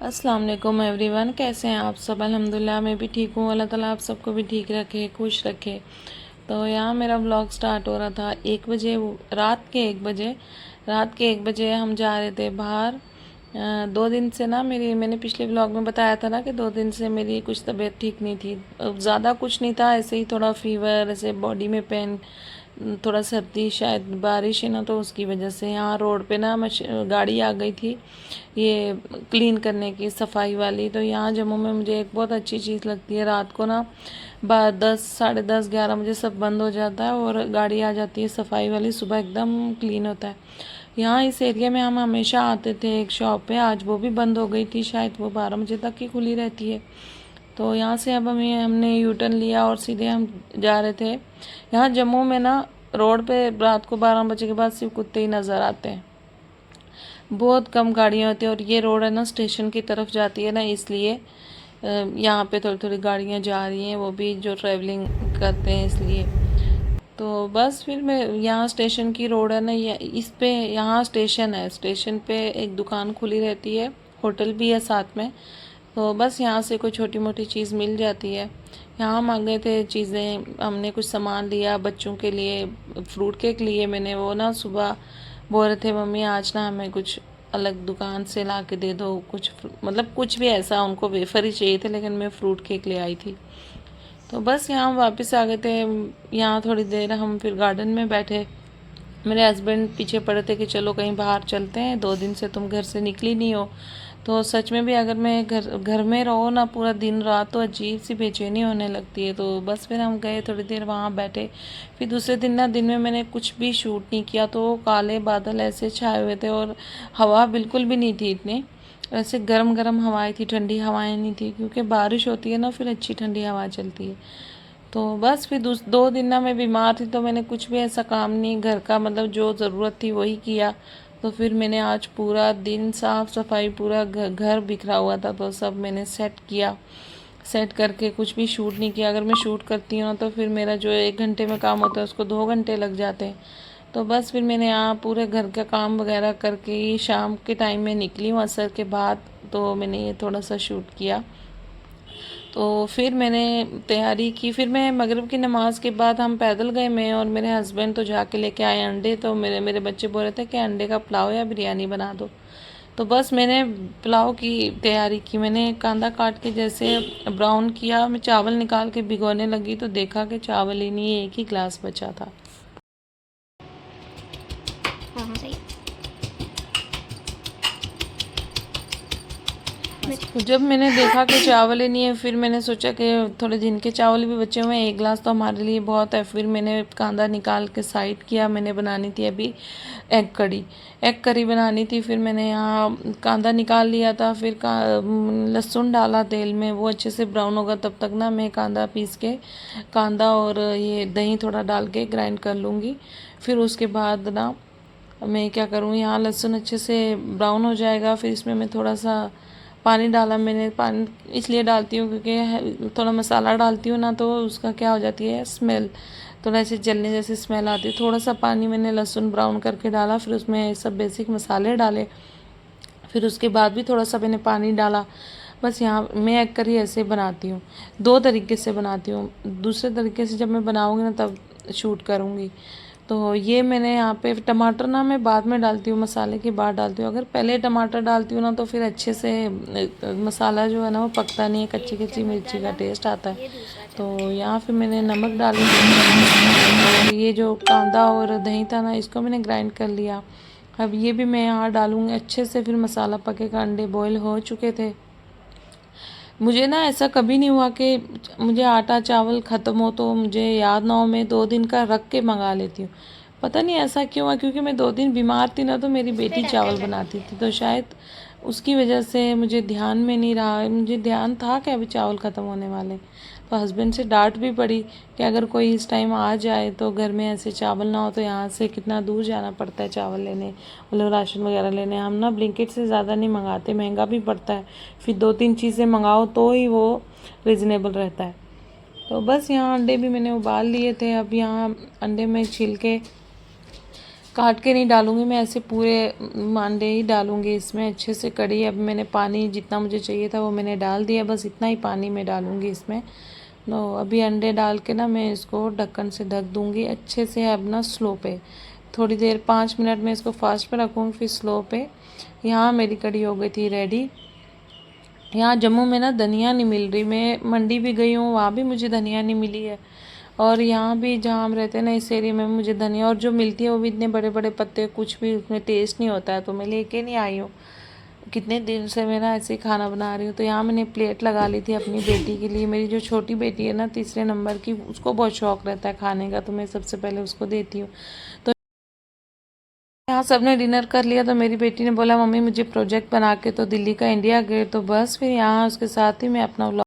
अस्सलाम वालेकुम एवरीवन, कैसे हैं आप सब। अल्हम्दुलिल्लाह मैं भी ठीक हूँ। अल्लाह ताला आप सबको भी ठीक रखे, खुश रखे। तो यहाँ मेरा व्लॉग स्टार्ट हो रहा था 1 बजे, रात के 1 बजे हम जा रहे थे बाहर। 2 दिन से ना मैंने पिछले व्लॉग में बताया था ना कि 2 दिन से मेरी कुछ तबीयत ठीक नहीं थी। ज़्यादा कुछ नहीं था, ऐसे ही थोड़ा फीवर, ऐसे बॉडी में पेन, थोड़ा सर्दी, शायद बारिश है ना तो उसकी वजह से। यहाँ रोड पे ना गाड़ी आ गई थी ये क्लीन करने की, सफाई वाली। तो यहाँ जम्मू में मुझे एक बहुत अच्छी चीज़ लगती है, रात को ना 10, साढ़े 10, 11 बजे सब बंद हो जाता है और गाड़ी आ जाती है सफाई वाली, सुबह एकदम क्लीन होता है। यहाँ इस एरिया में हम हमेशा आते थे एक शॉप पे, आज वो भी बंद हो गई थी, शायद वो 12 बजे तक ही खुली रहती है। तो यहाँ से अब हमने यू टर्न लिया और सीधे हम जा रहे थे। यहाँ जम्मू में ना रोड पे रात को 12 बजे के बाद सिर्फ कुत्ते ही नज़र आते हैं, बहुत कम गाड़ियाँ होती हैं। और ये रोड है ना स्टेशन की तरफ जाती है ना, इसलिए यहाँ पे थोड़ी थोड़ी गाड़ियाँ जा रही हैं, वो भी जो ट्रैवलिंग करते हैं इसलिए। तो बस फिर मैं यहाँ स्टेशन की रोड है ना, ये इस पे यहाँ स्टेशन है, स्टेशन पे एक दुकान खुली रहती है, होटल भी है साथ में। तो बस यहाँ से कोई छोटी मोटी चीज़ मिल जाती है। यहाँ हम आ गए थे चीज़ें, हमने कुछ सामान लिया बच्चों के लिए, फ्रूट केक लिए मैंने। वो ना सुबह बोल रहे थे मम्मी आज ना हमें कुछ अलग दुकान से ला के दे दो, कुछ मतलब कुछ भी ऐसा, उनको वेफर ही चाहिए थे लेकिन मैं फ्रूट केक ले आई थी। तो बस यहाँ वापस आ गए थे। यहाँ थोड़ी देर हम फिर गार्डन में बैठे। मेरे हस्बैंड पीछे पड़े थे कि चलो कहीं बाहर चलते हैं, 2 दिन से तुम घर से निकली नहीं हो। तो सच में भी अगर मैं घर घर में रहो ना पूरा दिन रात तो अजीब सी बेचैनी होने लगती है। तो बस फिर हम गए, थोड़ी देर वहाँ बैठे। फिर दूसरे दिन ना दिन में मैंने कुछ भी शूट नहीं किया, तो काले बादल ऐसे छाए हुए थे और हवा बिल्कुल भी नहीं थी इतनी। ऐसे गरम गरम हवाएं थी, ठंडी हवाएं नहीं थी, क्योंकि बारिश होती है ना फिर अच्छी ठंडी हवा चलती है। तो बस फिर 2 दिन ना मैं बीमार थी, तो मैंने कुछ भी ऐसा काम नहीं घर का, मतलब जो ज़रूरत थी वही किया। तो फिर मैंने आज पूरा दिन साफ़ सफाई, पूरा घर बिखरा हुआ था तो सब मैंने सेट किया। सेट करके कुछ भी शूट नहीं किया। अगर मैं शूट करती हूँ ना तो फिर मेरा जो 1 घंटे में काम होता है उसको 2 घंटे लग जाते हैं। तो बस फिर मैंने यहाँ पूरे घर का काम वगैरह करके ही शाम के टाइम में निकली हूँ असर के बाद। तो मैंने ये थोड़ा सा शूट किया। तो फिर मैंने तैयारी की। फिर मैं मगरिब की नमाज के बाद हम पैदल गए, मैं और मेरे हस्बैंड। तो जाके लेके आए अंडे। तो मेरे बच्चे बोल रहे थे कि अंडे का पुलाव या बिरयानी बना दो। तो बस मैंने पुलाव की तैयारी की। मैंने कांदा काट के जैसे ब्राउन किया, मैं चावल निकाल के भिगोने लगी तो देखा कि चावल ही नहीं, एक ही गिलास बचा था। हाँ सही। तो जब मैंने देखा कि चावल ही नहीं है, फिर मैंने सोचा कि थोड़े दिन के चावल भी बचे हुए हैं, 1 गिलास तो हमारे लिए बहुत है। फिर मैंने कांदा निकाल के साइड किया। मैंने बनानी थी अभी एग करी बनानी थी। फिर मैंने यहाँ कांदा निकाल लिया था, फिर लहसुन डाला तेल में, वो अच्छे से ब्राउन होगा तब तक ना मैं कांदा पीस के, कांदा और ये दही थोड़ा डाल के ग्राइंड कर लूँगी। फिर उसके बाद ना मैं क्या करूँ, यहाँ लहसुन अच्छे से ब्राउन हो जाएगा, फिर इसमें मैं थोड़ा सा पानी डाला। मैंने पानी इसलिए डालती हूँ क्योंकि थोड़ा मसाला डालती हूँ ना तो उसका क्या हो जाती है स्मेल, थोड़ा ऐसे जलने जैसी स्मेल आती है। थोड़ा सा पानी मैंने लहसुन ब्राउन करके डाला, फिर उसमें सब बेसिक मसाले डाले। फिर उसके बाद भी थोड़ा सा मैंने पानी डाला। बस यहाँ मैं एग करी ऐसे बनाती हूँ, 2 तरीके से बनाती हूँ। दूसरे तरीके से जब मैं बनाऊँगी ना तब शूट करूँगी। तो ये मैंने यहाँ पे टमाटर ना मैं बाद में डालती हूँ, मसाले के बाद डालती हूँ। अगर पहले टमाटर डालती हूँ ना तो फिर अच्छे से मसाला जो है ना वो पकता नहीं है, कच्ची कच्ची मिर्ची का टेस्ट आता है। तो यहाँ फिर मैंने नमक डाली और ये जो कांदा और दही था ना इसको मैंने ग्राइंड कर लिया। अब ये भी मैं यहाँ डालूँगी अच्छे से, फिर मसाला पकेगा। अंडे बॉईल हो चुके थे। मुझे ना ऐसा कभी नहीं हुआ कि मुझे आटा चावल ख़त्म हो तो मुझे याद ना हो, मैं 2 दिन का रख के मंगा लेती हूँ। पता नहीं ऐसा क्यों हुआ, क्योंकि मैं 2 दिन बीमार थी ना तो मेरी बेटी चावल बनाती थी, तो शायद उसकी वजह से मुझे ध्यान में नहीं रहा। मुझे ध्यान था कि अभी चावल ख़त्म होने वाले। तो हस्बैंड से डांट भी पड़ी कि अगर कोई इस टाइम आ जाए तो घर में ऐसे चावल ना हो, तो यहाँ से कितना दूर जाना पड़ता है चावल लेने, मतलब राशन वगैरह लेने। हम ना ब्लिंकिट से ज़्यादा नहीं मंगाते, महंगा भी पड़ता है। फिर 2-3 चीज़ें मंगाओ तो ही वो रिजनेबल रहता है। तो बस यहाँ अंडे भी मैंने उबाल लिए थे। अब यहाँ अंडे में छिल के काट के नहीं डालूँगी मैं, ऐसे पूरे अंडे ही डालूँगी इसमें अच्छे से। कढ़ी अब मैंने पानी जितना मुझे चाहिए था वो मैंने डाल दिया, बस इतना ही पानी मैं डालूँगी इसमें। नो अभी अंडे डाल के ना मैं इसको ढक्कन से ढक दूँगी अच्छे से। अब ना स्लो पे थोड़ी देर 5 मिनट में इसको फास्ट पे रखूँगी, फिर स्लो पे। यहाँ मेरी कढ़ी हो गई थी रेडी। यहाँ जम्मू में ना धनिया नहीं मिल रही, मैं मंडी भी गई हूँ, वहाँ भी मुझे धनिया नहीं मिली है। और यहाँ भी जहाँ हम रहते हैं ना इस एरिया में मुझे धनिया, और जो मिलती है वो भी इतने बड़े बड़े पत्ते, कुछ भी उसमें टेस्ट नहीं होता है, तो मैं लेके नहीं आई हूँ। कितने दिन से मैं ना ऐसे ही खाना बना रही हूँ। तो यहाँ मैंने प्लेट लगा ली थी अपनी बेटी के लिए। मेरी जो छोटी बेटी है ना 3 नंबर की, उसको बहुत शौक रहता है खाने का, तो मैं सबसे पहले उसको देती हूँ। तो यहाँ सबने डिनर कर लिया, तो मेरी बेटी ने बोला मम्मी मुझे प्रोजेक्ट बना के तो दिल्ली का इंडिया गेट। तो बस फिर यहाँ उसके साथ ही मैं अपना